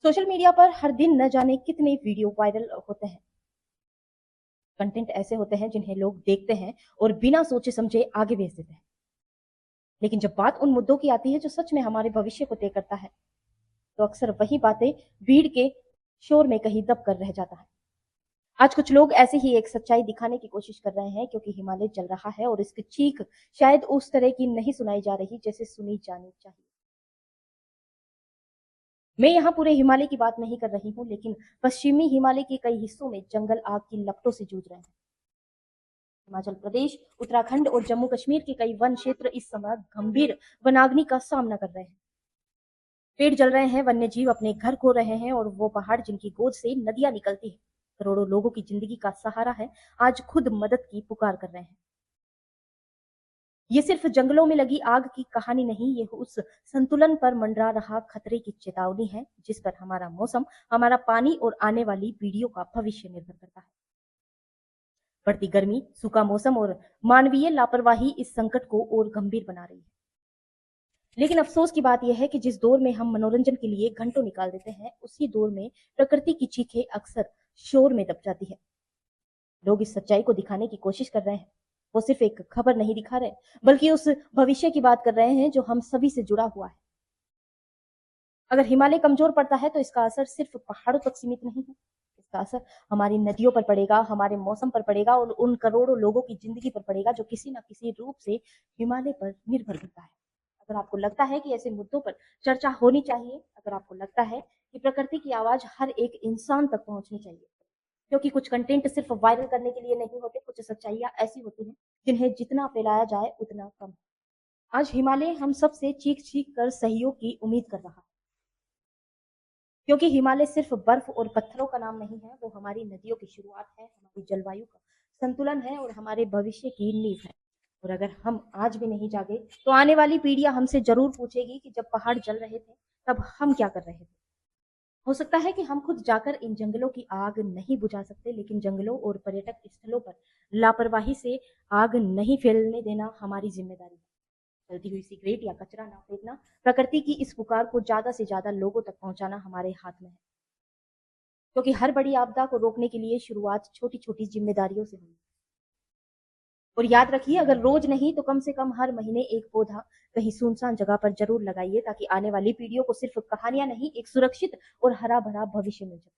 Social media पर हर दिन न जाने कितने वीडियो वायरल होते हैं। कंटेंट ऐसे होते हैं जिन्हें लोग देखते हैं और बिना सोचे समझे आगे भेज देते हैं। लेकिन जब बात उन मुद्दों की आती है जो सच में हमारे भविष्य को तय करता है, तो अक्सर वही बातें भीड़ के शोर में कहीं दब कर रह जाता है। आज कुछ लोग ऐसे ही एक सच्चाई दिखाने की कोशिश कर रहे हैं, क्योंकि हिमालय जल रहा है और इसकी चीख शायद उस तरह की नहीं सुनाई जा रही जैसे सुनी जानी चाहिए। मैं यहाँ पूरे हिमालय की बात नहीं कर रही हूँ, लेकिन पश्चिमी हिमालय के कई हिस्सों में जंगल आग की लपटों से जूझ रहे हैं। हिमाचल प्रदेश, उत्तराखंड और जम्मू कश्मीर के कई वन क्षेत्र इस समय गंभीर वनाग्नि का सामना कर रहे हैं। पेड़ जल रहे हैं, वन्य जीव अपने घर खो रहे हैं और वो पहाड़ जिनकी गोद से नदियां निकलती है, करोड़ों लोगों की जिंदगी का सहारा है, आज खुद मदद की पुकार कर रहे हैं। ये सिर्फ जंगलों में लगी आग की कहानी नहीं, ये उस संतुलन पर मंडरा रहा खतरे की चेतावनी है, जिस पर हमारा मौसम, हमारा पानी और आने वाली पीढ़ियों का भविष्य निर्भर करता है। बढ़ती गर्मी, सूखा मौसम और मानवीय लापरवाही इस संकट को और गंभीर बना रही है। लेकिन अफसोस की बात यह है कि जिस दौर में हम मनोरंजन के लिए घंटों निकाल देते हैं, उसी दौर में प्रकृति की चीखें अक्सर शोर में दब जाती है। लोग इस सच्चाई को दिखाने की कोशिश कर रहे हैं। वो सिर्फ एक खबर नहीं दिखा रहे, बल्कि उस भविष्य की बात कर रहे हैं जो हम सभी से जुड़ा हुआ है। अगर हिमालय कमजोर पड़ता है, तो इसका असर सिर्फ पहाड़ों तक सीमित नहीं है। इसका असर हमारी नदियों पर पड़ेगा, हमारे मौसम पर पड़ेगा और उन करोड़ों लोगों की जिंदगी पर पड़ेगा जो किसी न किसी रूप से हिमालय पर निर्भर करता है। अगर आपको लगता है कि ऐसे मुद्दों पर चर्चा होनी चाहिए, अगर आपको लगता है कि प्रकृति की आवाज हर एक इंसान तक पहुंचनी चाहिए, क्योंकि कुछ कंटेंट सिर्फ वायरल करने के लिए नहीं होते, कुछ सच्चाइयां ऐसी होती हैं जिन्हें जितना फैलाया जाए उतना कम। आज हिमालय हम सब से चीख चीख कर सहयोग की उम्मीद कर रहा है, क्योंकि हिमालय सिर्फ बर्फ और पत्थरों का नाम नहीं है, वो हमारी नदियों की शुरुआत है, हमारी जलवायु का संतुलन है और हमारे भविष्य की नींव है। और अगर हम आज भी नहीं जागे, तो आने वाली पीढ़ियां हमसे जरूर पूछेगी कि जब पहाड़ जल रहे थे तब हम क्या कर रहे थे। हो सकता है कि हम खुद जाकर इन जंगलों की आग नहीं बुझा सकते, लेकिन जंगलों और पर्यटक स्थलों पर लापरवाही से आग नहीं फैलने देना हमारी जिम्मेदारी है। जलती हुई सिगरेट या कचरा ना फेंकना, प्रकृति की इस पुकार को ज्यादा से ज्यादा लोगों तक पहुंचाना हमारे हाथ में है, क्योंकि हर बड़ी आपदा को रोकने के लिए शुरुआत छोटी छोटी जिम्मेदारियों से हुई। और याद रखिए, अगर रोज नहीं तो कम से कम हर महीने एक पौधा कहीं सुनसान जगह पर जरूर लगाइए, ताकि आने वाली पीढ़ियों को सिर्फ कहानियां नहीं, एक सुरक्षित और हरा भरा भविष्य मिल सके।